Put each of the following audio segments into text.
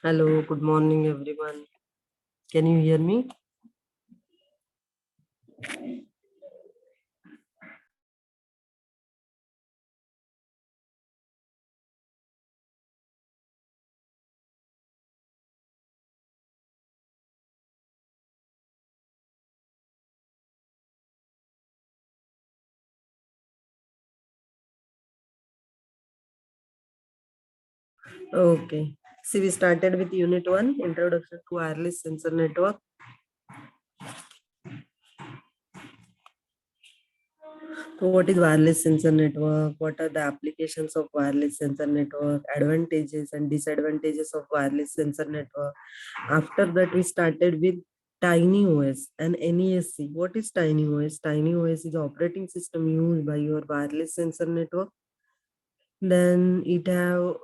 Hello, good morning, everyone. Can you hear me? Okay. See, we started with Unit 1, Introduction to Wireless Sensor Network. So what is wireless sensor network? What are the applications of wireless sensor network? Advantages and disadvantages of wireless sensor network. After that, we started with Tiny OS and NESC. What is Tiny OS? Tiny OS is the operating system used by your wireless sensor network. Then it have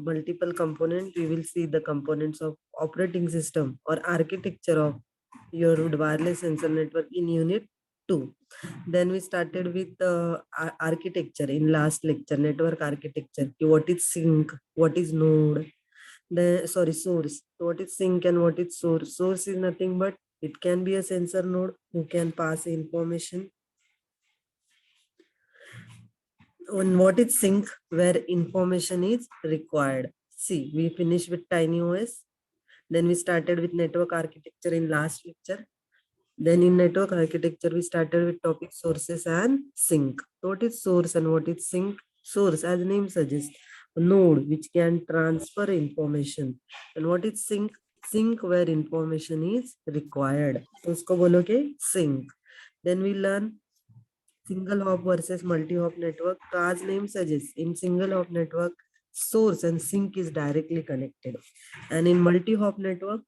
multiple components. We will see the components of operating system or architecture of your wireless sensor network in unit 2. Then we started with architecture in last lecture, network architecture. What is sync, what is node, the source. What is sync and what is source? Source is nothing but it can be a sensor node who can pass information. On what is sync, where information is required. See, we finished with Tiny OS. Then we started with network architecture in last lecture. Then in network architecture, we started with topic sources and sync. What is source and what is sync? Source, as name suggests, a node which can transfer information. And what is sync? Sync where information is required. तो उसको बोलोगे sync. Then we learn single hop versus multi-hop network. So as name suggests, in single hop network, source and sink is directly connected. And in multi-hop network,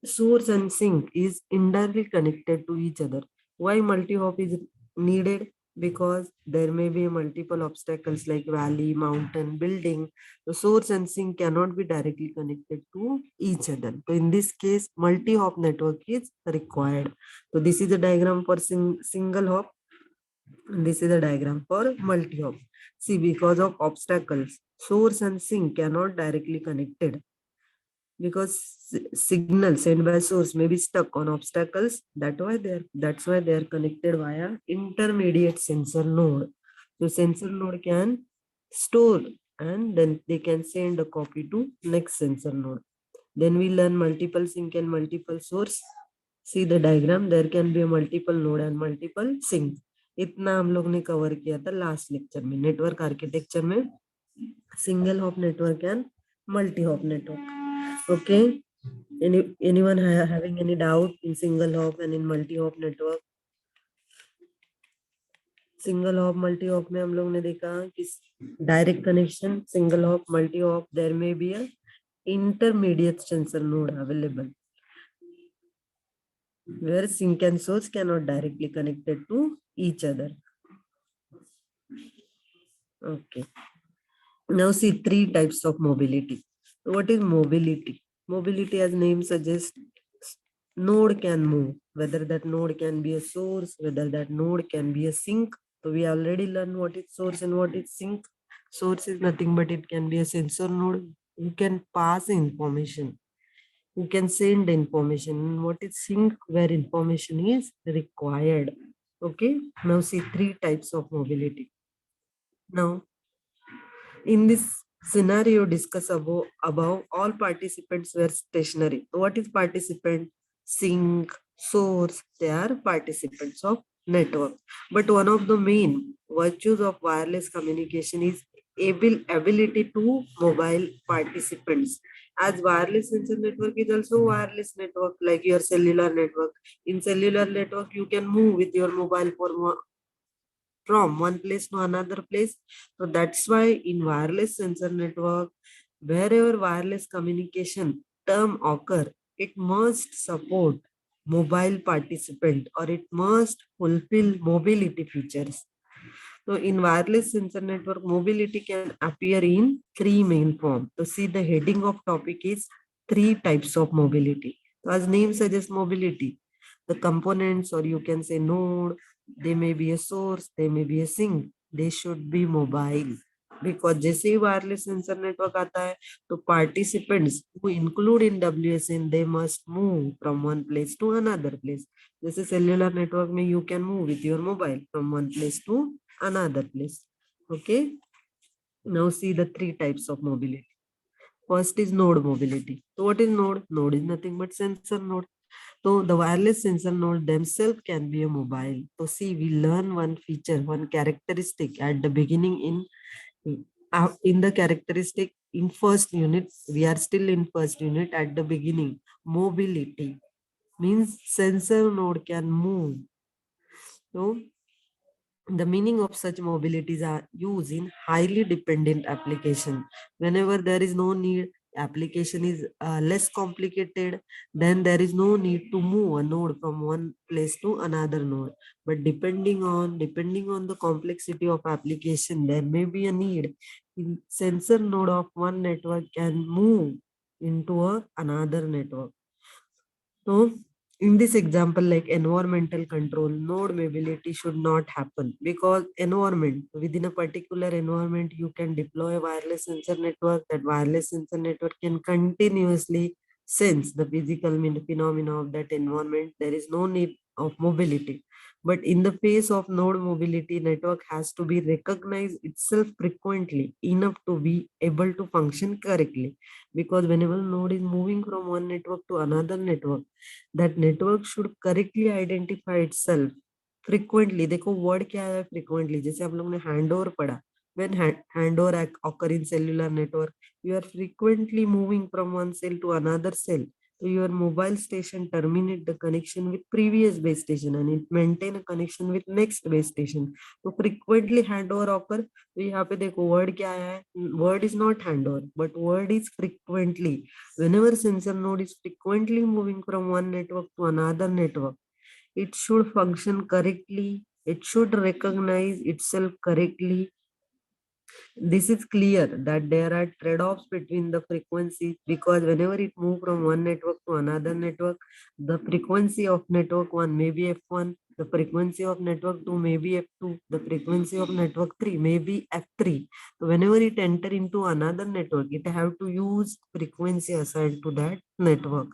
source and sink is indirectly connected to each other. Why multi-hop is needed? Because there may be multiple obstacles like valley, mountain, building. The source and sink cannot be directly connected to each other. So in this case, multi-hop network is required. So this is a diagram for single hop. And this is a diagram for multi-hop. See, because of obstacles, source and sink cannot directly connected because signal sent by source may be stuck on obstacles. That's why they are connected via intermediate sensor node. So sensor node can store and then they can send a copy to next sensor node. Then we learn multiple sink and multiple source. See the diagram, there can be a multiple node and multiple sink. इतना हम लोग ने cover किया था last lecture में network architecture में single hop network and multi hop network. Okay, anyone having any doubt in single hop and in multi hop network? Single hop multi hop में हम लोग ने देखा कि direct connection single hop multi hop there में be a intermediate sensor node available where sync and source cannot directly connected to each other. Okay. Now see three types of mobility. What is mobility? Mobility, as name suggests, node can move. Whether that node can be a source, whether that node can be a sink. So we already learned what is source and what is sink. Source is nothing but it can be a sensor node. You can pass information. You can send information. What is sink? Where information is required. Okay. Now see three types of mobility. Now in this scenario discussed above, all participants were stationary. What is participant? Sync, source, they are participants of network. But one of the main virtues of wireless communication is ability to mobile participants. As wireless sensor network is also wireless network like your cellular network. In cellular network, you can move with your mobile phone from one place to another place. So that's why in wireless sensor network, wherever wireless communication term occur, it must support mobile participant or it must fulfill mobility features. So in wireless sensor network, mobility can appear in three main forms. So see the heading of topic is three types of mobility. So as name suggests mobility, the components or you can say node, they may be a source, they may be a sink, they should be mobile. because जैसे ही wireless sensor network आता है तो participants who include in WSN they must move from one place to another place. जैसे cellular network में you can move with your mobile from one place to another place. Okay. Now see the three types of mobility. First is node mobility. So what is node? Node is nothing but sensor node. So the wireless sensor node themselves can be a mobile. So see, we learn one feature, one characteristic at the beginning in the characteristic in first unit. We are still in first unit at the beginning. Mobility means sensor node can move. So the meaning of such mobilities are used in highly dependent application. Whenever there is no need, application is less complicated, then there is no need to move a node from one place to another node. But depending on the complexity of application, there may be a need. In sensor node of one network can move into another network. So in this example, like environmental control, node mobility should not happen because environment, within a particular environment, you can deploy a wireless sensor network. That wireless sensor network can continuously sense the physical phenomena of that environment. There is no need of mobility. But in the face of node mobility, network has to be recognized itself frequently enough to be able to function correctly. Because whenever node is moving from one network to another network, that network should correctly identify itself frequently. देखो word क्या है frequently, जैसे हम लोग ने handover पढ़ा. When handover occur in cellular network, you are frequently moving from one cell to another cell. So your mobile station terminate the connection with previous base station and it maintain a connection with next base station. So frequently handover occur. तो यहाँ पे देखो word क्या है? Word is not handover, but word is frequently. Whenever sensor node is frequently moving from one network to another network, it should function correctly. It should recognize itself correctly. This is clear that there are trade-offs between the frequencies because whenever it moves from one network to another network, the frequency of network 1 may be F1, the frequency of network 2 may be F2, the frequency of network 3 may be F3. So whenever it enter into another network, it have to use frequency assigned to that network.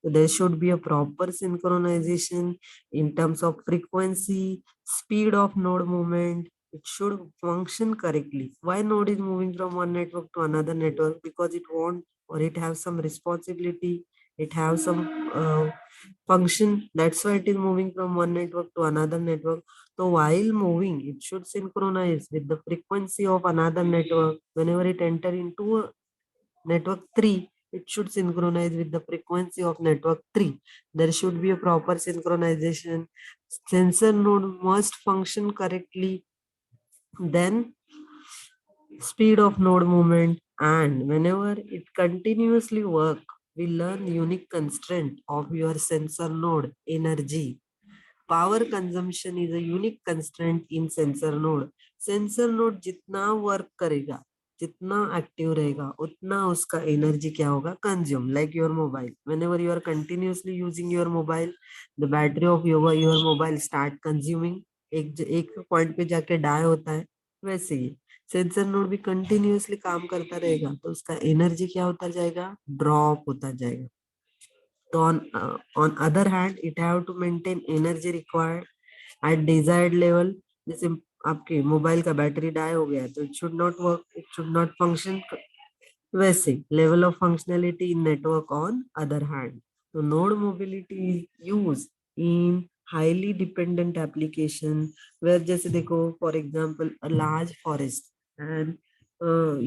So there should be a proper synchronization in terms of frequency, speed of node movement. It should function correctly. Why node is moving from one network to another network? Because it want or it has some responsibility, it has some function. That's why it is moving from one network to another network. So while moving, it should synchronize with the frequency of another network. Whenever it enter into a network 3, it should synchronize with the frequency of network 3. There should be a proper synchronization. Sensor node must function correctly. Then speed of node movement, and whenever it continuously work, we learn unique constraint of your sensor node energy. Power consumption is a unique constraint in sensor node. Sensor node जितना work करेगा, जितना active रहेगा, उतना उसका energy क्या होगा? Consume, like your mobile. Whenever you are continuously using your mobile, the battery of your mobile start consuming. एक point पे जाके die होता है. वैसे ही सेंसर नोड भी कंटिन्यूअसली काम करता रहेगा तो उसका एनर्जी क्या होता जाएगा? ड्रॉप होता जाएगा. तो on other hand, it have to maintain energy required at desired level. जैसे आपके मोबाइल का बैटरी डाई हो गया तो it should not work, it should not function. वैसे level of functionality in network on other hand. तो node mobility is use in highly dependent application where जैसे देखो for example a large forest and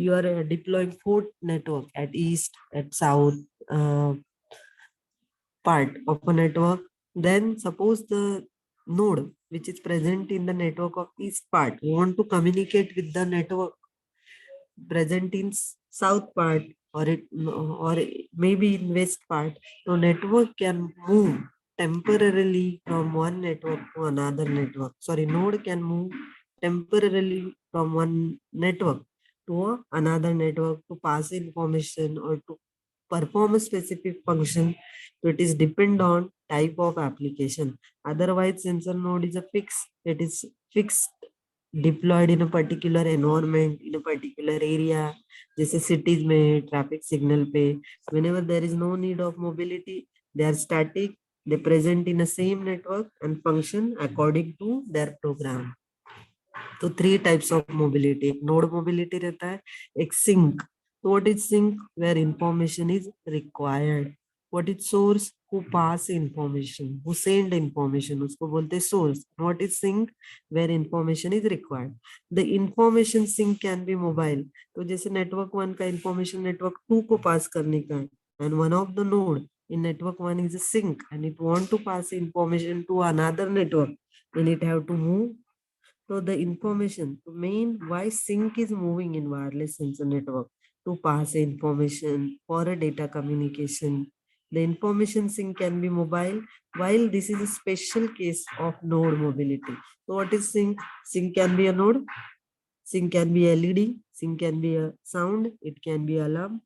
you are deploying 4 network at east, at south part of a network. Then suppose the node which is present in the network of east part want to communicate with the network present in south part or maybe in west part. So network can move temporarily from one network to another network. Sorry, node can move temporarily from one network to another network to pass information or to perform a specific function. So it is depend on type of application. Otherwise, sensor node is a fixed. It is fixed deployed in a particular environment, in a particular area, जैसे cities में traffic signal पे, whenever there is no need of mobility, they are static, they present in the same network and function according to their program. तो three types of mobility, एक node mobility रहता है, एक sink. तो what is sink? Where information is required. What is source? Who pass information, who send information, उसको बोलते हैं source. What is sink? Where information is required. The information sink can be mobile. तो जैसे network one का information network two को पास करने का है, and one of the node in network one is a sync and it want to pass information to another network, then it have to move. So the information, the main why sync is moving in wireless sensor network to pass information for a data communication. The information sync can be mobile, while this is a special case of node mobility. So what is sync? Sync can be a node, sync can be LED, sync can be a sound, it can be alarm.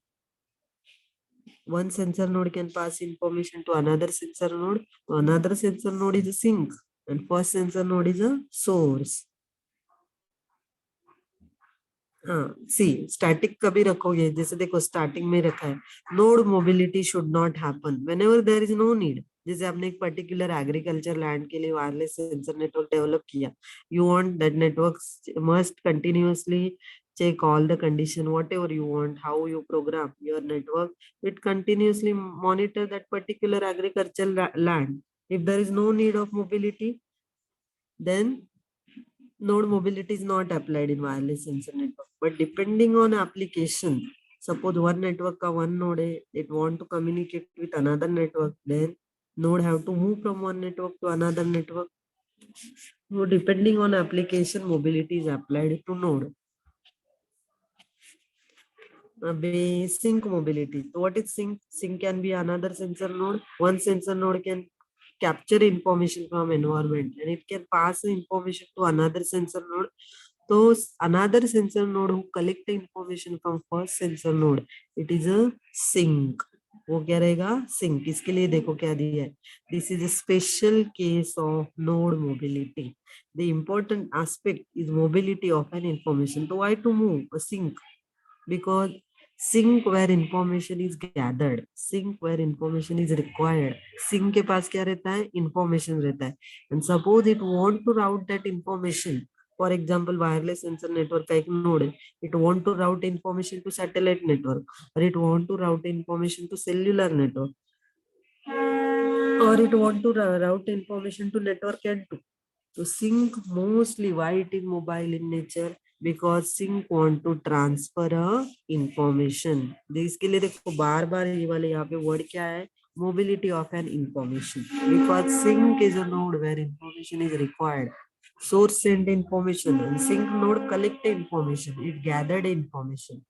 One sensor node can pass information to another sensor node. So another sensor node is a sync, and first sensor node is a source. हाँ, सी static कभी रखोगे, जैसे देखो starting में रखा है, node mobility should not happen whenever there is no need. जैसे आपने एक पर्टिकुलर एग्रीकल्चर लैंड के लिए वायरलेस सेंसर नेटवर्क डेवलप किया, you want that network must continuously check all the condition, whatever you want, how you program your network, it continuously monitor that particular agricultural land. If there is no need of mobility, then node mobility is not applied in wireless sensor network. But depending on application, suppose one network ka one node hai, it want to communicate with another network, then node have to move from one network to another network. So depending on application, mobility is applied to node. Sync mobility. So what is sync? Sync can be another sensor node. One sensor node can capture information from environment and it can pass the information to another sensor node. So another sensor node who collect the information from first sensor node, it is a sync. वो क्या रहेगा? Sink. इसके लिए देखो क्या दिया है, this is a special case of node mobility. The important aspect is mobility of an information. So why to move a sync? Because sync where information is gathered, sync where information is required. Sync के पास क्या रहता है? Information रहता है. And suppose it want to route that information. For example, wireless sensor network का एक node है, it want to route information to satellite network, or it want to route information to cellular network, or it want to route information to network N2. So sync mostly why it is mobile in nature, because sync want to transfer a information. इसके लिए देखो बार बार ये वाले यहाँ पे word क्या है, mobility of an information, because sync is a node where information is required. Source send information and sync node collect information, it gathered information.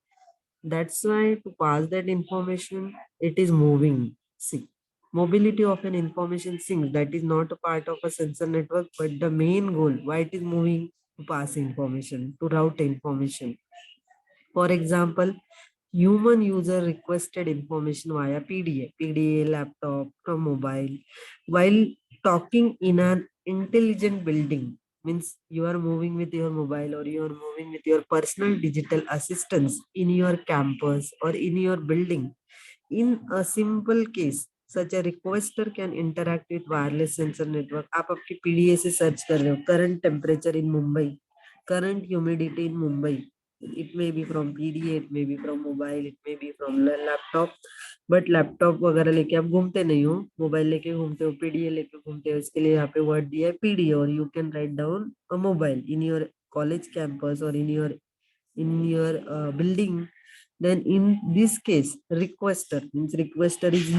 That's why to pass that information, it is moving. See, mobility of an information sync, that is not a part of a sensor network, but the main goal, why it is moving, to pass information, to route information. For example, human user requested information via PDA laptop from mobile, while talking in an intelligent building. Means you are moving with your mobile or you are moving with your personal digital assistants in your campus or in your building. In a simple case, such a requester can interact with wireless sensor network. आप आपकी PDA से search कर रहे हो current temperature in Mumbai, current humidity in Mumbai. It may be from PDA, it may be from mobile, it may be from laptop. But laptop वगैरह लेके आप घूमते नहीं हो, मोबाइल लेके घूमते हो, पीडीए लेके घूमते हो. इसके लिए यहाँ पे वर्ड दिया है पीडीए, और you can write down a mobile in your college campus और in your building. Then in this case, requester means requester is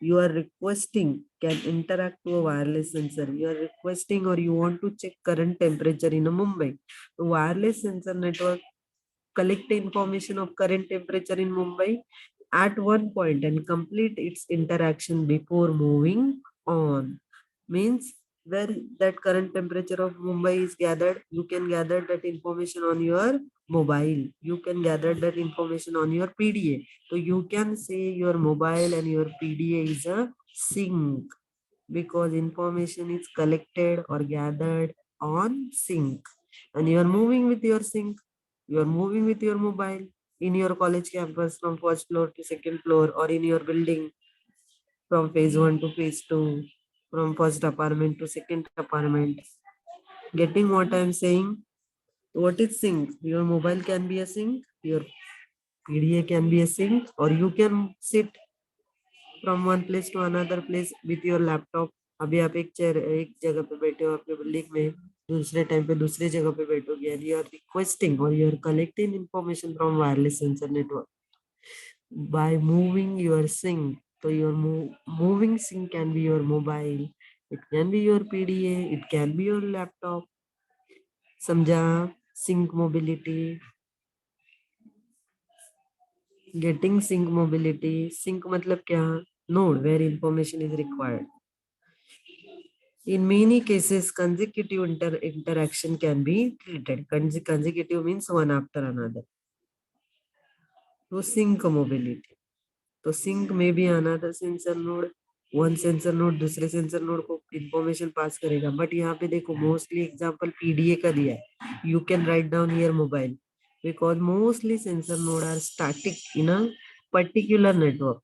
you are requesting can interact to a wireless sensor. You are requesting or you want to check current temperature in a Mumbai. The wireless sensor network collect information of current temperature in Mumbai at one point and complete its interaction before moving on. Means where that current temperature of Mumbai is gathered, you can gather that information on your mobile. You can gather that information on your PDA. So you can say your mobile and your PDA is a sync, because information is collected or gathered on sync. and you are moving with your sync. You are moving with your mobile in your college campus from first floor to second floor, or in your building from phase 1 to phase 2, from first apartment to second apartment. Getting what I'm saying? What is sync? Your mobile can be a sync, your PDA can be a sync, or you can sit from one place to another place with your laptop. अभी आप एक जगह पे बैठे हो अपने building में, दूसरे टाइम पे दूसरी जगह पे बैठोगे, and you are requesting or you are collecting information from wireless sensor network by moving your sync. So your moving sync can be your mobile, it can be your PDA, it can be your laptop. समझा? Sync mobility. Getting sync mobility. Sync मतलब क्या? Node where information is required. In many cases, consecutive interaction can be treated. Consecutive means one after another. So sync mobility. तो sync में भी another sensor node, one sensor node दूसरे sensor node को information pass करेगा. But यहाँ पे देखो mostly example PDA का दिया है. You can write down here mobile because mostly sensor node are static in a particular network.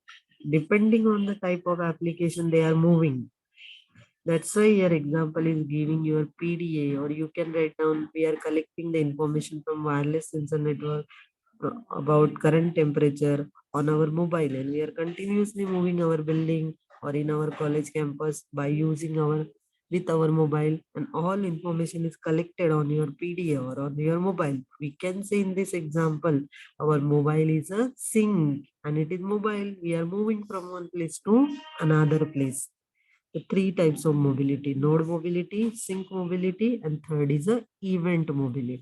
Depending on the type of application they are moving. That's why your example is giving your PDA, or you can write down we are collecting the information from wireless sensor network about current temperature on our mobile, and we are continuously moving our building or in our college campus by using our with our mobile, and all information is collected on your PDA or on your mobile. We can say in this example our mobile is a sync and it is mobile. We are moving from one place to another place. The three types of mobility: node mobility, sync mobility, and third is a event mobility.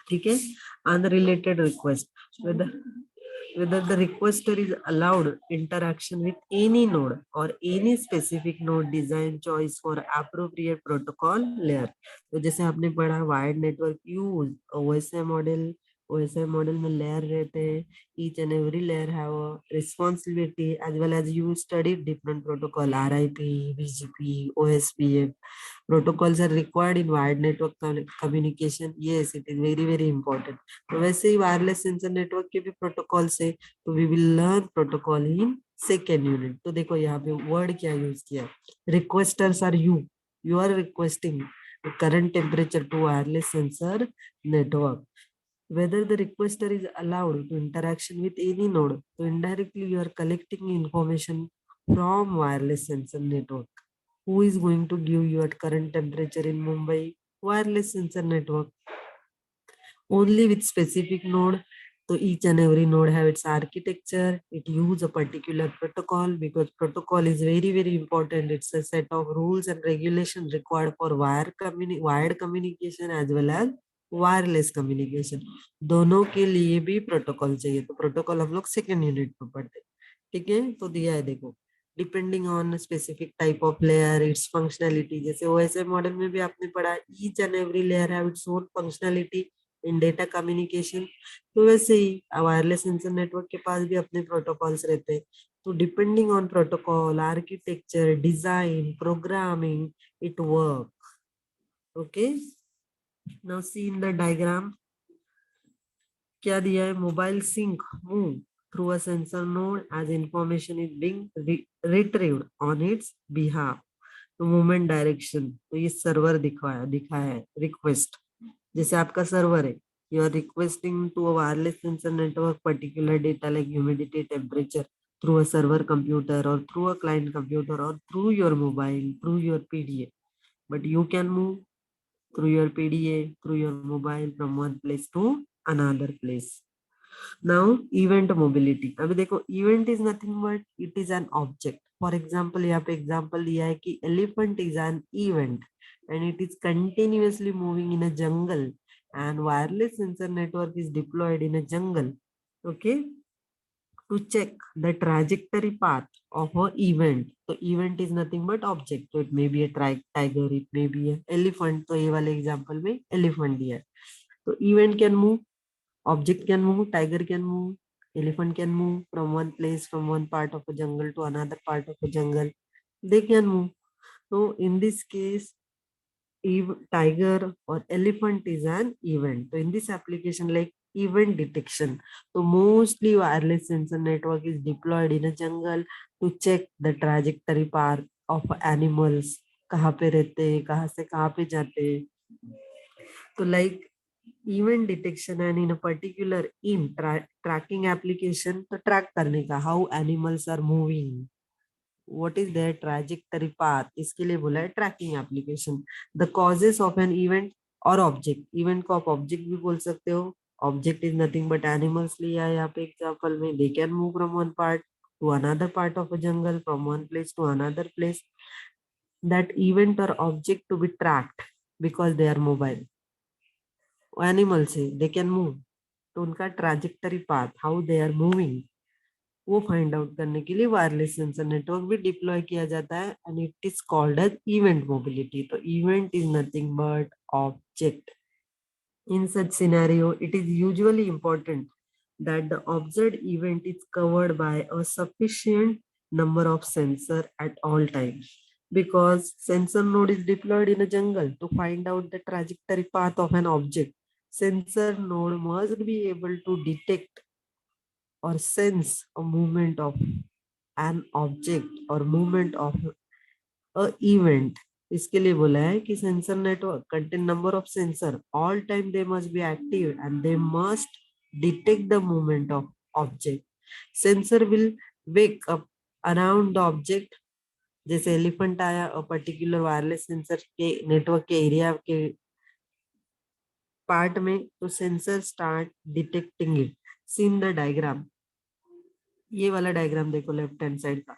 ठीक है? Unrelated request, whether the requester is allowed interaction with any node or any specific node design choice for appropriate protocol layer. तो जैसे आपने पढ़ा wired network use OSI model में layer रहते हैं. Each and every layer have a responsibility, as well as you studied different protocol RIP, BGP, OSPF. Protocols are required in wired network communication. Yes, it is very very important. तो वैसे ही wireless sensor network के भी protocols है, तो we will learn protocol in second unit. तो देखो यहाँ पे वर्ड क्या यूज किया, requesters are you are requesting current temperature to wireless sensor network. Whether the requester is allowed to interaction with any node, so indirectly you are collecting information from wireless sensor network. Who is going to give you at current temperature in Mumbai? Wireless sensor network. Only with specific node. So each and every node have its architecture. It use a particular protocol because protocol is very very important. It's a set of rules and regulations required for wired communication as well as wireless communication. दोनों के लिए भी protocol चाहिए. तो protocol हम लोग second unit में पढ़ते हैं. ठीक है? तो दिया है देखो, depending on specific type of layer it's functionality. जैसे OSI मॉडल में भी आपने पढ़ा, each and every layer have its own functionality in data communication. तो वैसे ही वायरलेस सेंसर नेटवर्क के पास भी अपने प्रोटोकॉल्स रहते हैं. तो depending on protocol, architecture, design, programming, it work. Okay, now see in the diagram. क्या दिया है? Mobile sink move through a sensor node as information is being retrieved on its behalf. तो मूवमेंट डायरेक्शन, तो ये server दिखा है request. जैसे आपका सर्वर है, you are requesting to a wireless sensor network particular data like humidity, temperature through a server computer or through a client computer or through your mobile, through your PDA. But you can move through your PDA, through your mobile from one place to another place. Now event mobility. अभी देखो, event is nothing but it is an object. For example, यहाँ पे example दिया है कि elephant is an event and it is continuously moving in a jungle and wireless sensor network is deployed in a jungle. Okay, to check the trajectory path of a event. तो event is nothing but object. तो it may be a tiger, it may be a elephant. तो ये वाले example में elephant दिया है. तो event can move, object can move, tiger can move, elephant can move from one place, from one part of a jungle to another part of a jungle. They can move. So in this case, tiger or elephant is an event. So in this application, like event detection, so mostly wireless sensor network is deployed in a jungle to check the trajectory path of animals. कहाँ पे रहते हैं, कहाँ से कहाँ पे जाते हैं. So like event detection and in a particular in tracking application to track करने का how animals are moving, what is their trajectory path, इसके लिए बोला है tracking application. The causes of an event और object, event को आप object भी बोल सकते हो. Object is nothing but animals लिया है यहाँ पे example में. They can move from one part to another part of a jungle, from one place to another place. That event or object to be tracked because they are mobile. Animals है, they can move. तो उनका trajectory path, how they are moving, वो find out करने के लिए wireless sensor network भी deploy किया जाता है and it is called as event mobility. तो event is nothing but object. In such scenario, it is usually important that the observed event is covered by a sufficient number of sensors at all times, because sensor node is deployed in a jungle to find out the trajectory path of an object. Sensor node must be able to detect or sense a movement of an object or movement of a event. इसके लिए बोला है कि sensor network contain number of sensor, all time they must be active and they must detect the movement of object. Sensor will wake up around the object. जैसे elephant आया और particular wireless sensor के network के area के part में, तो sensor start detecting it. Seen the diagram, ये वाला डायग्राम देखो लेफ्ट हैंड साइड का.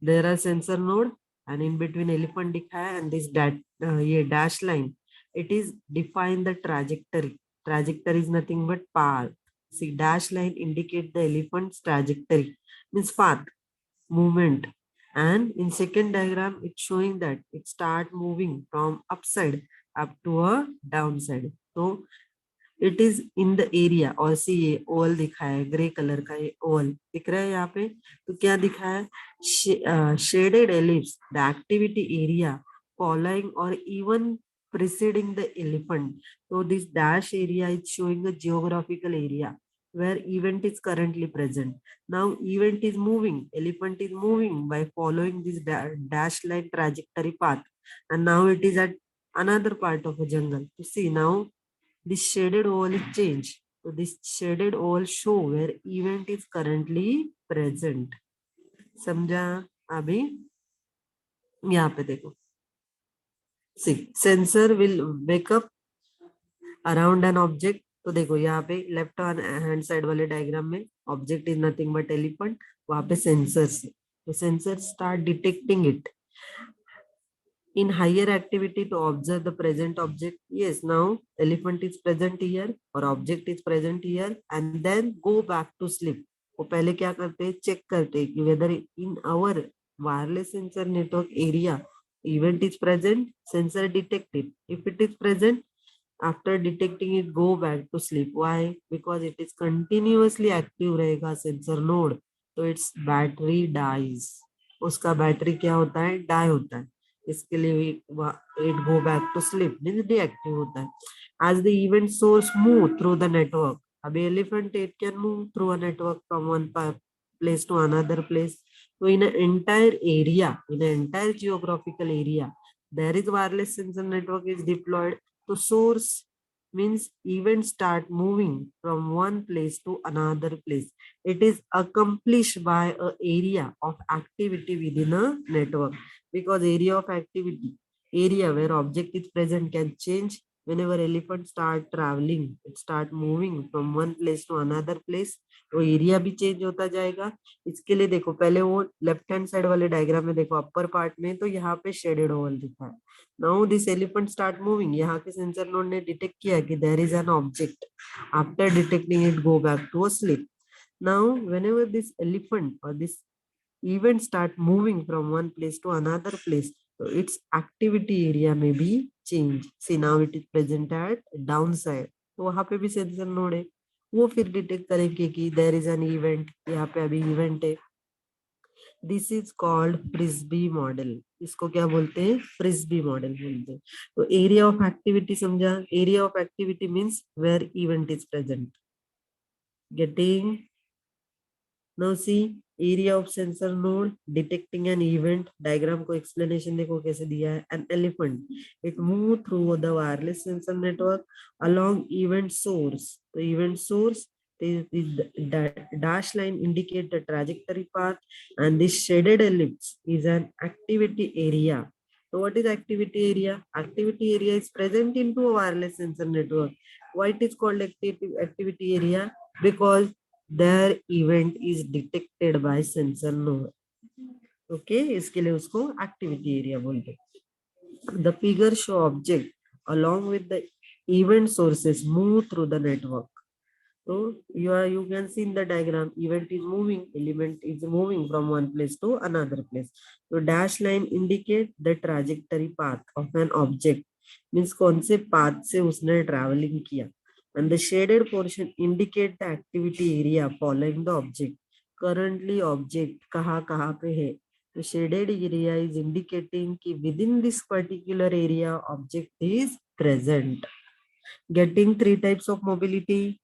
There are sensor node and in between elephant दिखा है and this ये dash line, it is define the trajectory. Trajectory is nothing but path. See, dash line indicate the elephant's trajectory, means path, movement. And in second diagram, it's showing that it start moving from upside up to a downside. So it is in the area. और सी ये Oval दिखा है, grey colour का ये Oval दिख रहा है यहाँ पे. तो क्या दिखा है, shaded ellipse, the activity area following और even preceding the elephant. So this dash area is showing a geographical area where event is currently present. Now event is moving, elephant is moving by following this dash line trajectory path, and now it is at another part of a jungle. You see now this shaded oval is changed. So this shaded oval show where event is currently present. समझा? अभी यहाँ पे देखो. See, sensor will wake up around an object. तो देखो यहाँ पे left hand side वाले डायग्राम में object is nothing but elephant, वहां पे सेंसर्स है. तो sensor start detecting it in higher activity to observe the present object. Yes, now elephant is present here or object is present here and then go back to sleep. वो पहले क्या करते हैं, check करते हैं कि whether in our wireless sensor network area event is present, sensor detect it. If it is present, after detecting it go back to sleep. Why? Because it is continuously active रहेगा sensor node, तो its battery dies. उसका battery क्या होता है, die होता है. इसके लिए it go back to sleep, means deactive होता है. As the event source move through the network, अभी elephant it can move through a network from one place to another place. So in an entire area, in an entire geographical area, there is wireless sensor network is deployed. So source means event start moving from one place to another place. It is accomplished by a area of activity within a network, because area of activity, area where object is present can change whenever elephant start traveling. It start moving from one place to another place. तो area भी change होता जाएगा. इसके लिए देखो पहले वो left hand side वाले डायग्राम में देखो अपर पार्ट में तो यहाँ पे शेडेड ओवल दिखा है. Now this elephant start moving. यहाँ के सेंसर नोड ने डिटेक्ट किया कि there is an object. After detecting it go back to a sleep. Now whenever this elephant और this event start moving from one place to another place, so its activity area may be changed. See, now it is present at downside. तो वहां पे भी sensor node है, वो फिर detect करेंगे कि देयर इज एन इवेंट, यहाँ पे अभी इवेंट है. This is called Frisbee model. इसको क्या बोलते हैं? फ्रिस्बी मॉडल बोलते हैं. तो एरिया ऑफ एक्टिविटी समझा. Area of activity means where event is present. Getting. Now see area of sensor node detecting an event. Diagram को explanation देखो कैसे दिया है. An elephant. It move through the wireless sensor network along event source. The event source, the dash line indicate the trajectory path, and this shaded ellipse is an activity area. So what is activity area? Activity area is present into a wireless sensor network. Why it is called activity area? Because their event is detected by sensor node. Okay, इसके लिए उसको activity area बोलते हैं. The figure show object along with the event sources move through the network. So you can see in the diagram, event is moving, element is moving from one place to another place. So dash line indicate the trajectory path of an object, means कौन से path से उसने traveling किया. And the shaded portion indicate the activity area following the object. Currently object कहाँ कहाँ पे है. The shaded area is indicating कि within this particular area object is present. Getting three types of mobility: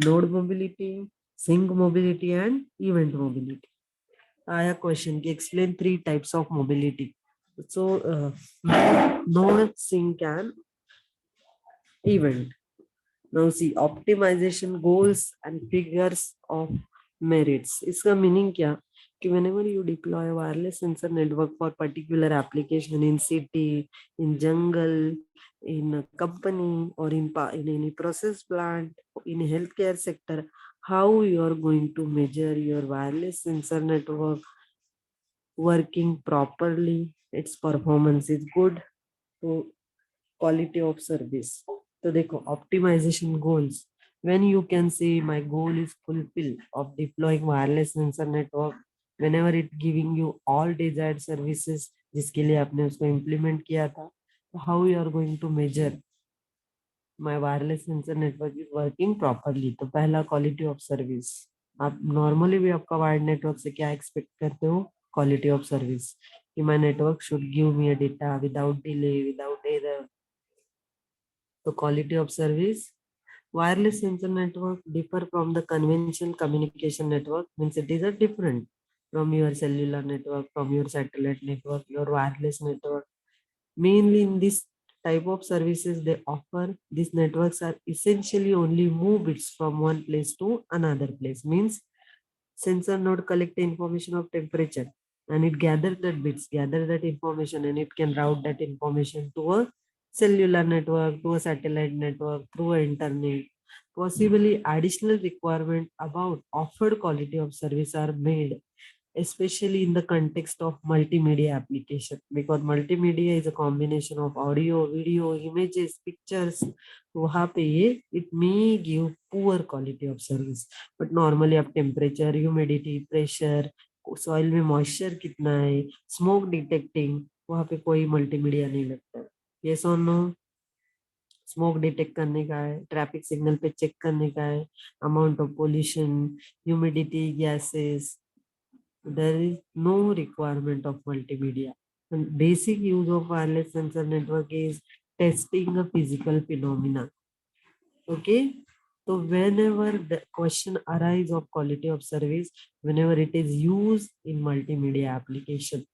node mobility, sync mobility, and event mobility. I have a question. Explain three types of mobility. So, node, sync, and event. Now see optimization goals and figures of merits. इसका meaning क्या? कि whenever you deploy a wireless sensor network for particular application in city, in jungle, in a company, or in any process plant, in healthcare sector, how you are going to measure your wireless sensor network working properly, its performance is good. So quality of service. So देखो optimization goals. When you can say my goal is fulfill of deploying wireless sensor network, whenever it giving you all desired services जिसके लिए आपने उसको implement किया था, so how you are going to measure my wireless sensor network is working properly. तो पहला quality of service. आप normally भी आपका wired network से क्या expect करते हो? Quality of service. कि my network should give me a data without delay, without error. The quality of service. Wireless sensor network differ from the conventional communication network, means it is a different from your cellular network, from your satellite network, your wireless network. Mainly in this type of services they offer, these networks are essentially only move bits from one place to another place. Means sensor node collect the information of temperature and it gather that bits, gather that information, and it can route that information to a cellular network, to a satellite network, through internet. Possibly additional requirement about offered quality of service are made, especially in the context of multimedia application, because multimedia is a combination of audio, video, images, pictures. तो वहाँ पे ये it may give poor quality of service. But normally आप temperature, humidity, pressure, soil में moisture कितना है, smoke detecting, वहाँ पे कोई multimedia नहीं लगता है. Yes or no? Smoke detect करने का है, ट्रैफिक सिग्नल पे चेक करने का है, amount of pollution, humidity, gases. There is no requirement of multimedia. And basic use of wireless sensor network is testing a physical phenomena. Okay. So whenever the question arises of quality of service, whenever it is used in multimedia application,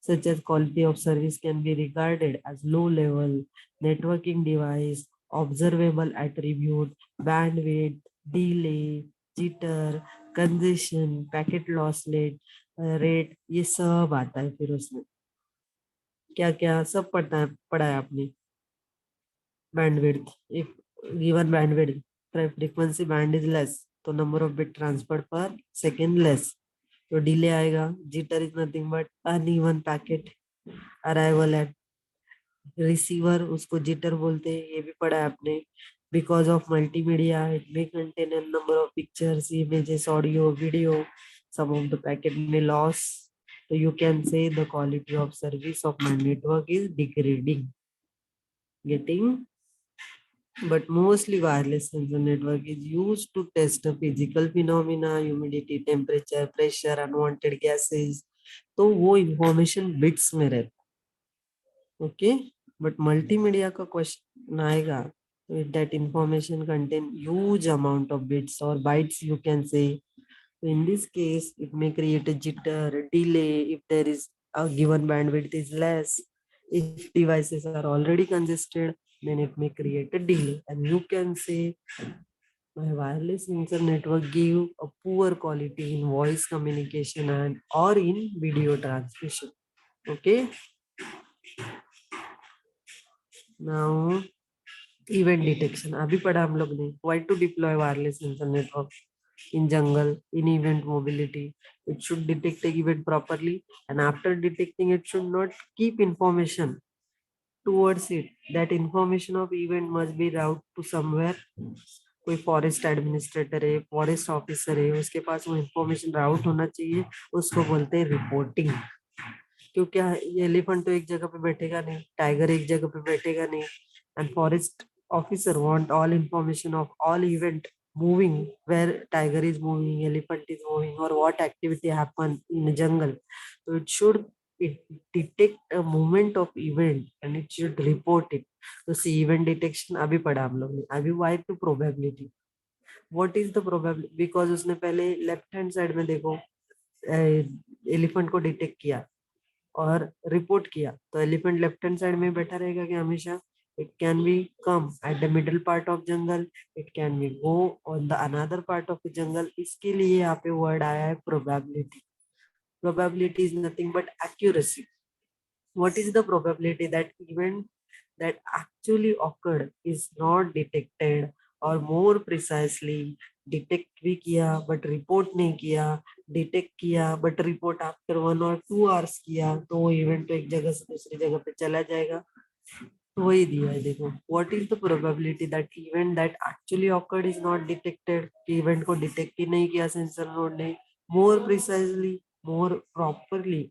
such as quality of service can be regarded as low level, networking device, observable attribute, bandwidth, delay, jitter, congestion, packet loss rate, ये सब आता है फिर उसमें. क्या क्या सब पढ़ा है आपने. Bandwidth, if given bandwidth frequency band is less, तो number of bit transferred per second less, तो delay आएगा. Jitter is nothing but uneven packet arrival at receiver, उसको jitter बोलते हैं, ये भी पढ़ा है आपने. Because of multimedia, it may contain a number of pictures, images, audio, video. Some of the packet may loss. So you can say the quality of service of my network is degrading. Getting. But mostly wireless sensor network is used to test a physical phenomena, humidity, temperature, pressure, unwanted gases. तो वो information bits में रहता है, okay. But multimedia का question आएगा, that information content huge amount of bits और bytes you can say. So in this case, it may create a jitter, delay if there is a given bandwidth is less. If devices are already congested, then it may create a delay. And you can say my wireless sensor network give a poor quality in voice communication and or in video transmission. Okay. Now event detection. अभी पढ़ा हम लोग ने. Why to deploy wireless sensor network in jungle, in event mobility? It should detect the event properly, and after detecting, it should not keep information towards it. That information of event must be routed to somewhere. कोई forest administrator है, forest officer है, उसके पास वो information राउट होना चाहिए. उसको बोलते हैं रिपोर्टिंग. क्योंकि ये एलिफेंट तो एक जगह पे बैठेगा नहीं, टाइगर एक जगह पे बैठेगा नहीं. And forest officer want all information of all event moving, where tiger is moving, elephant is moving, or what activity happen in the jungle. So it detect a movement of event and it should report it. So see event detection अभी पढ़ा हम लोग ने. अभी why to probability. What is the probability? Because उसने पहले left hand side में देखो एलिफेंट को डिटेक्ट किया और रिपोर्ट किया, तो एलिफेंट लेफ्ट हैंड साइड में बैठा रहेगा कि हमेशा. It can be come at the middle part of jungle, it can be go on the another part of the jungle. इसके लिए यहाँ पे वर्ड आया है probability. Probability is nothing but accuracy. What is the probability that event that actually occurred is not detected, or more precisely detect भी किया but report नहीं किया, detect किया but report after 1 or 2 hours किया, तो वो event तो एक जगह से दूसरी जगह पे चला जाएगा. तो वही दिया है देखो. What is the probability that event that actually occurred is not detected? कि event को detect ही नहीं किया सेंसर नोड ने. More precisely, more properly,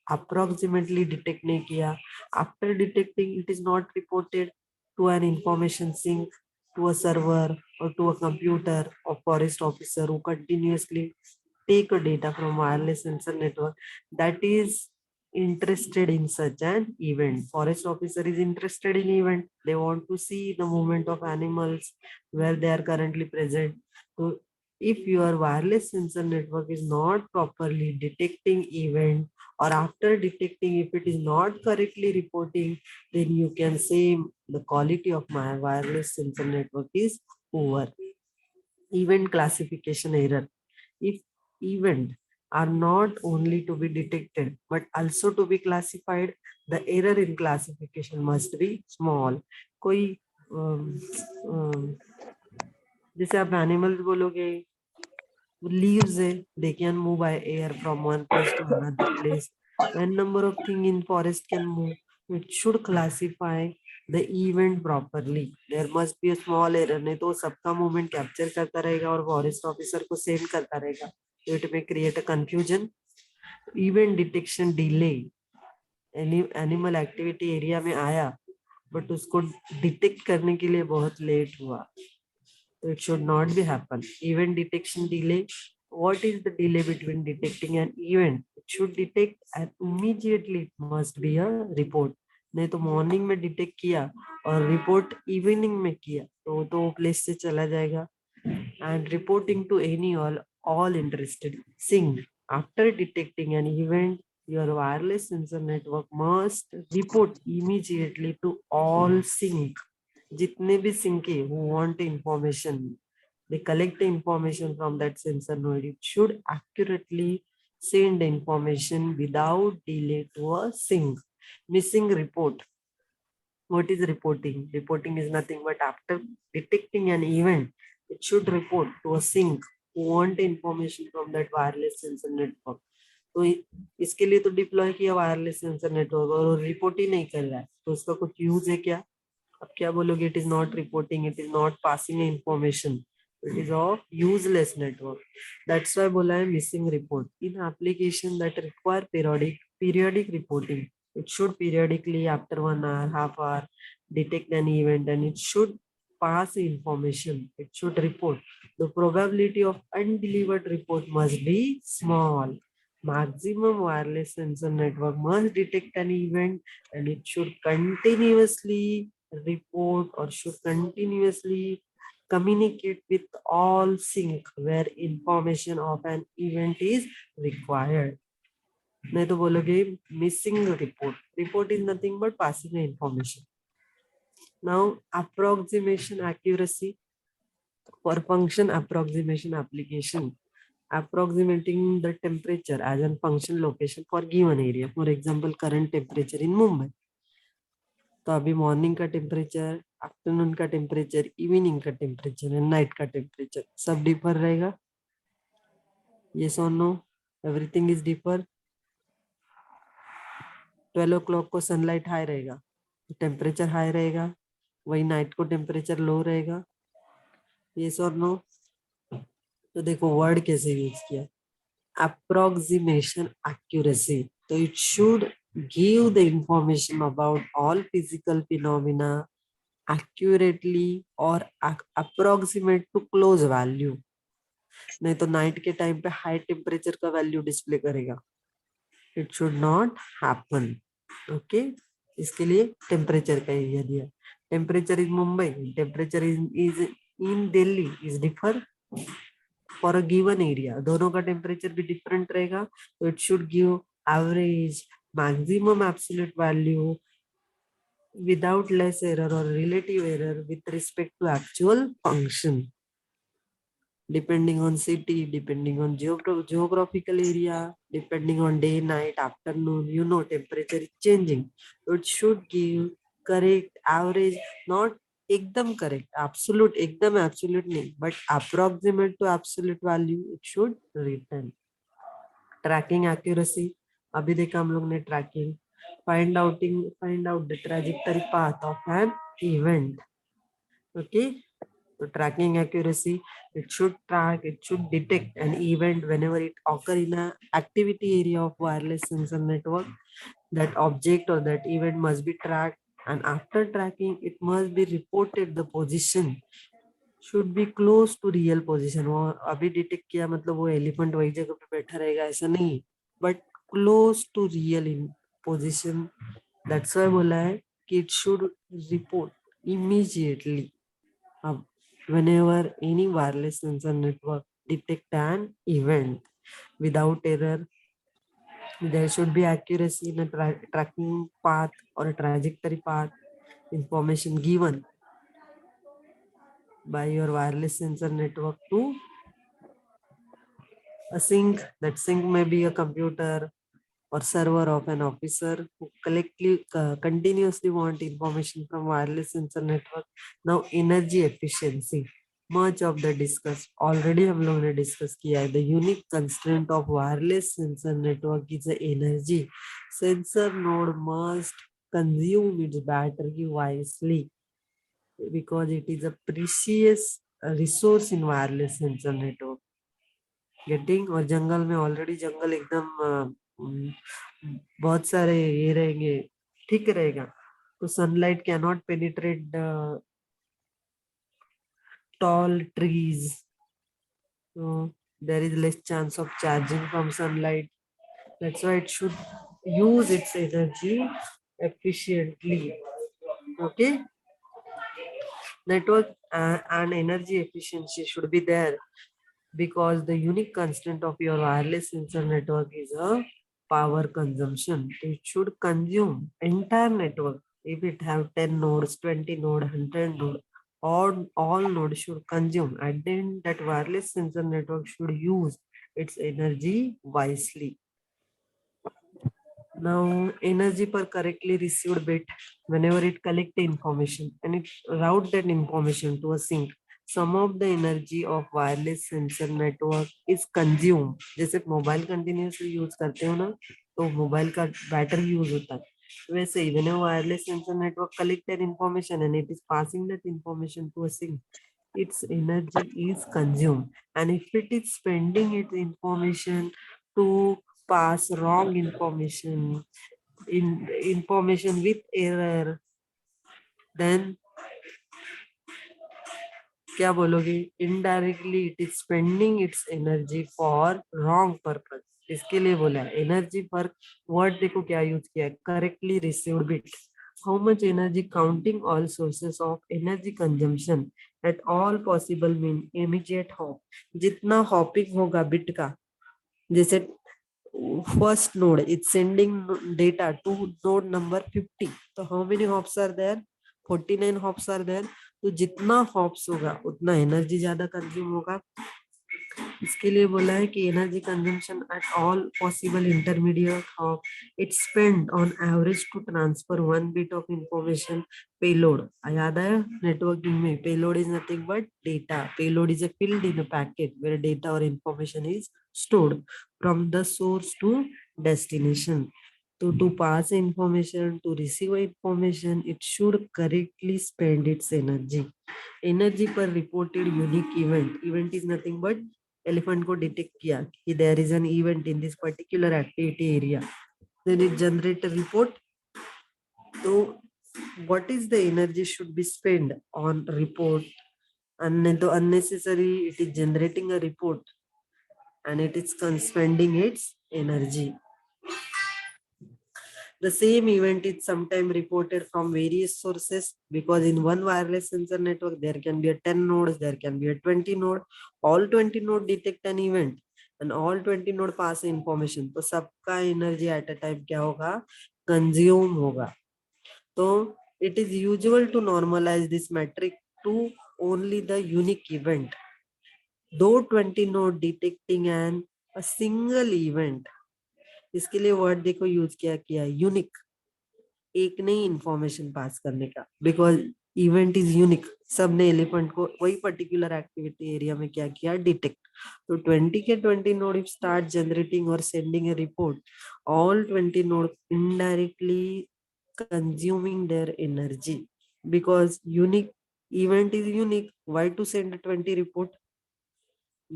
approximately detect नहीं किया. After detecting, it is not reported to an information sink, to a server or to a computer or forest officer who continuously take a data from wireless sensor network that is interested in such an event. Forest officer is interested in event. They want to see the movement of animals where they are currently present. So if your wireless sensor network is not properly detecting event, or after detecting if it is not correctly reporting, then you can say the quality of my wireless sensor network is poor. Event classification error. If event are not only to be detected but also to be classified, the error in classification must be small. कोई जैसे आप animals बोलोगे, leaves they can move by air from one place to another place. N number of things in forest can move. It should classify the event properly. There must be a small error, नहीं तो सबका movement capture करता रहेगा और forest officer को send करता रहेगा. So it may create a confusion. Event detection delay. Animal activity area में आया but उसको detect करने के लिए बहुत late हुआ. So it should not be happen. Event detection delay. What is the delay between detecting an event? It should detect and immediately it must be a report. नहीं तो मॉर्निंग में detect किया और रिपोर्ट इवनिंग में किया तो place से चला जाएगा. And reporting to any all interested sync. After detecting an event, your wireless sensor network must report immediately to all sync. जितने भी सिंक है who want information, they collect the information from that sensor node. It should accurately send the information without delay to a sync. Missing report. What is reporting? Reporting is nothing but after detecting an event, it should report to a sync who want information from that wireless sensor network. तो इसके लिए तो deploy किया wireless sensor network और report ही नहीं कर रहा है, तो उसका कुछ यूज है क्या? अब क्या बोलोगे? It is not reporting, it is not passing information, it is of useless network. That's why बोला है missing report. In application that require periodic reporting, it should periodically after 1 hour, half hour, detect an event and it should pass information. It should report. The probability of undelivered report must be small. Maximum wireless sensor network must detect an event, and it should continuously report or should continuously communicate with all sync where information of an event is required. नहीं तो बोलोगे missing report. Report is nothing but passing the information. Now approximation accuracy for function approximation application. Approximating the temperature as a function location for given area. For example, current temperature in Mumbai. तो अभी morning का temperature, afternoon का temperature, evening का temperature and night का temperature सब differ रहेगा. Yes और no? Everything is differ. 12 o'clock को सनलाइट हाई रहेगा, टेम्परेचर हाई रहेगा. वही नाइट को टेम्परेचर लो रहेगा. यस और नो? तो देखो वर्ड कैसे यूज किया. Approximation accuracy. So it should give the information about all physical phenomena accurately or approximate to close value. नहीं तो नाइट के टाइम पे हाई टेम्परेचर का वैल्यू डिस्प्ले करेगा. It should not happen. Okay, इसके लिए टेम्परेचर का एरिया दिया. Temperature is Mumbai, temperature is in Delhi is differ for a given area. दोनों का टेम्परेचर भी डिफरेंट रहेगा. तो it should give average, maximum absolute value without less error or relative error with respect to actual function. Depending on city, depending on geographical area, depending on day, night, afternoon, temperature is changing. So it should give correct average, not एकदम correct, absolute, एकदम absolute नहीं, but approximate to absolute value it should return. Tracking accuracy, अभी देखा हम लोग ने tracking. Find out the trajectory path of an event. Okay. So tracking accuracy, it should detect an event whenever it occur in a activity area of wireless sensor network. That object or that event must be tracked, and after tracking it must be reported. The position should be close to real position. वो अभी detect किया मतलब वो elephant वही जगह पे बैठा रहेगा ऐसा नहीं, but close to real in position. That's why बोला है कि इट शुड रिपोर्ट इमीडिएटली. अब whenever any wireless sensor network detect an event without error, there should be accuracy in a tracking path or a trajectory path information given by your wireless sensor network to a sync. That sync may be a computer or server of an officer who continuously want information from wireless sensor network. Now energy efficiency, much of the discuss already हम लोग ने discuss किया है. The unique constraint of wireless sensor network is the energy. Sensor node must consume its battery wisely because it is a precious resource in wireless sensor network. Getting. और जंगल में already जंगल एकदम बहुत सारे ये रहेंगे, ठीक रहेगा. तो sunlight can not penetrate the tall trees. So there is less chance of charging from sunlight. That's why it should use its energy efficiently. Okay. Network and energy efficiency should be there because the unique constant of your wireless sensor network is a power consumption. It should consume entire network. If it have 10 nodes, 20 nodes, 100 nodes, all nodes should consume. And then that wireless sensor network should use its energy wisely. Now, energy per correctly received bit, whenever it collect the information and it route that information to a sync, some of the energy of wireless sensor network is consumed. जैसे mobile continuously use करते हो ना, तो mobile का battery use होता है. वैसे ही whenever wireless sensor network collect that information and it is passing that information to a sync, its energy is consumed. And if it is spending its information to pass wrong information, information with error, then क्या बोलोगे? Indirectly it is spending its energy for wrong purpose. इसके लिए बोला है energy पर word देखो क्या use किया है, correctly received bit, how much energy counting all sources of energy consumption at all possible mean immediate hop, जितना हॉपिंग होगा बिट का, जैसे first node it's sending data to node number 50, तो how many hops are there, 49 hops are there, तो जितना hops होगा उतना energy ज्यादा कंज्यूम होगा। इसके लिए बोला है कि energy consumption at all possible intermediate of it spend on average to transfer one bit of information payload. याद आया नेटवर्किंग में payload is nothing but data, payload is a field in a packet where data और information is stored from the source to destination. So to pass information, to receive information, it should correctly spend its energy. Energy per reported unique event. Event is nothing but elephant को detect किया कि there is an event in this particular activity area. Then it generate a report. So what is the energy should be spent on report? And to unnecessary, it is generating a report and it is spending its energy. The same event is sometimes reported from various sources because in one wireless sensor network, there can be a 10 nodes, there can be a 20 node. All 20 node detect an event and all 20 node pass information. तो सबका energy at a time क्या होगा? Consume होगा. So it is usual to normalize this metric to only the unique event. Though 20 node detecting a single event, इसके लिए word देखो use किया unique, एक नहीं इंफॉर्मेशन पास करने का, बिकॉज इवेंट इज यूनिक, सबने एलिफेंट को वही पर्टिकुलर एक्टिविटी एरिया में क्या किया डिटेक्ट। तो 20 के 20 नोड इफ स्टार्ट जनरेटिंग और sending A report, all 20 node indirectly consuming their energy because unique event is unique. Why to send 20 report?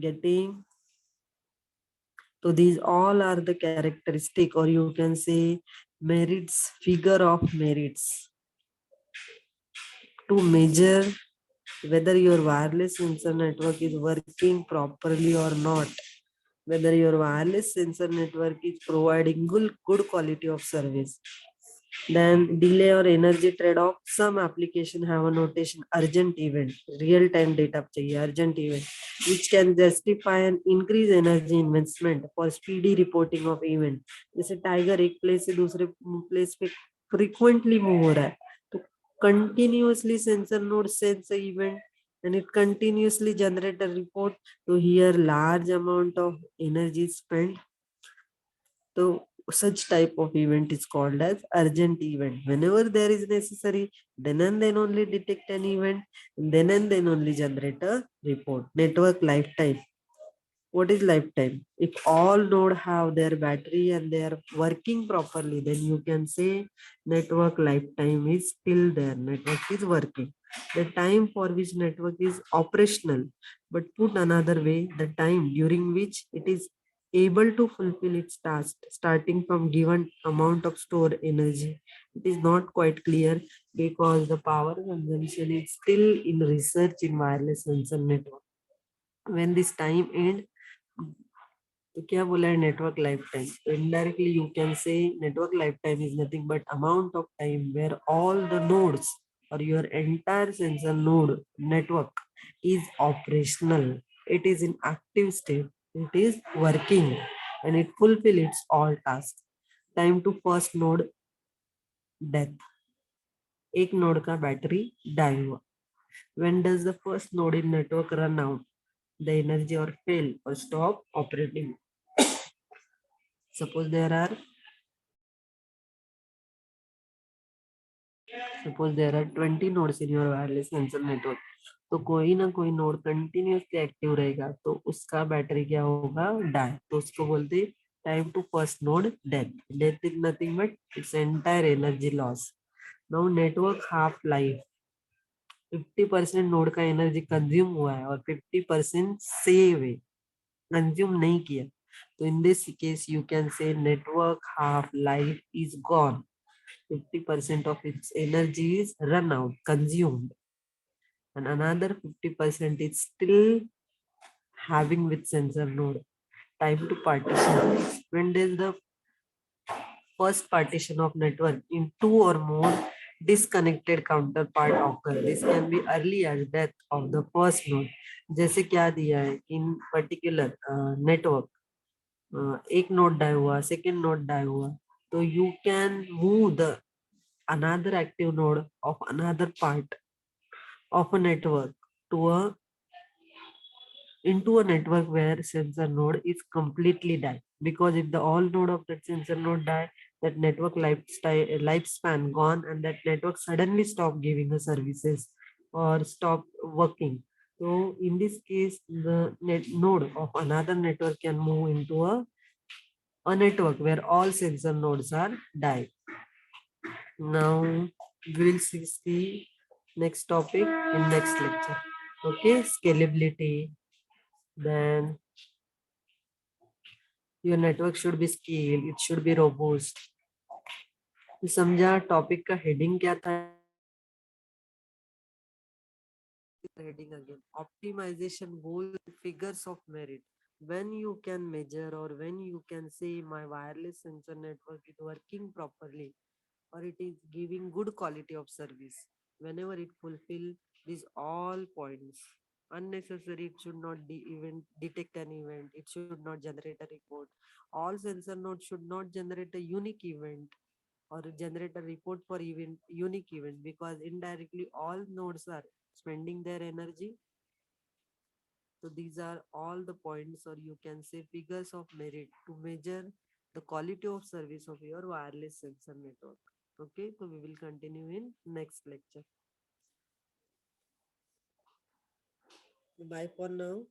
Getting, so these all are the characteristic, or you can say merits, figure of merits to measure whether your wireless sensor network is working properly or not, whether your wireless sensor network is providing good quality of service. Then delay or energy trade-off. Some application have a notation urgent event, real-time data चाहिए, urgent event, which can justify an increased energy investment for speedy reporting of event. जैसे tiger एक place से दूसरे place पे frequently move हो रहा है, तो continuously sensor node sense the event and it continuously generate a report. So here large amount of energy is spent. So such type of event is called as urgent event. Whenever there is necessary, then and then only detect an event, then and then only generate a report. Network lifetime. What is lifetime? If all node have their battery and they are working properly, then you can say network lifetime is still there. Network is working. The time for which network is operational, but put another way, the time during which it is able to fulfill its task, starting from given amount of stored energy. It is not quite clear because the power consumption is still in research in wireless sensor network. When this time ends, तो क्या बोला है network life time, indirectly you can say network life time is nothing but amount of time where all the nodes or your entire sensor node network is operational, it is in active state, it is working and it fulfill its all tasks. Time to first node death, एक node का battery die हुआ. When does the first node in network run out the energy or fail or stop operating? Suppose there are 20 nodes in your wireless sensor network. तो कोई ना कोई node continuously active रहेगा तो उसका battery क्या होगा डाई, तो उसको बोलते time to first node death. Death is nothing but its entire energy loss. Now network half life, 50% node का एनर्जी कंज्यूम हुआ है और 50% सेव है, कंज्यूम नहीं किया. तो in this case you can say network half life is gone, 50% of its energy is run out, consumed, and another 50% is still having with sensor node. time to partition. When there's the first partition of network in two or more disconnected counterpart occur. This can be early as death of the first node. जैसे क्या दिया है in particular network, एक node die हुआ, second node die हुआ, तो you can move the another active node of another part of a network to a into a network where sensor node is completely die, because if the all node of that sensor node die, that network lifespan gone, and that network suddenly stop giving the services or stop working. So in this case, the node of another network can move into a network where all sensor nodes are die. Now we will see the next topic in next lecture. Okay, scalability. Then your network should be scaled, it should be robust. तो समझा topic का heading क्या था? Heading again, optimization goal, figures of merit. When you can measure or when you can say my wireless sensor network is working properly or it is giving good quality of service, whenever it fulfill these all points. Unnecessary, it should not even detect an event, it should not generate a report. All sensor nodes should not generate a unique event or generate a report for even unique event, because indirectly all nodes are spending their energy. So these are all the points, or you can say figures of merit to measure the quality of service of your wireless sensor network. Okay, so we will continue in next lecture. Bye for now.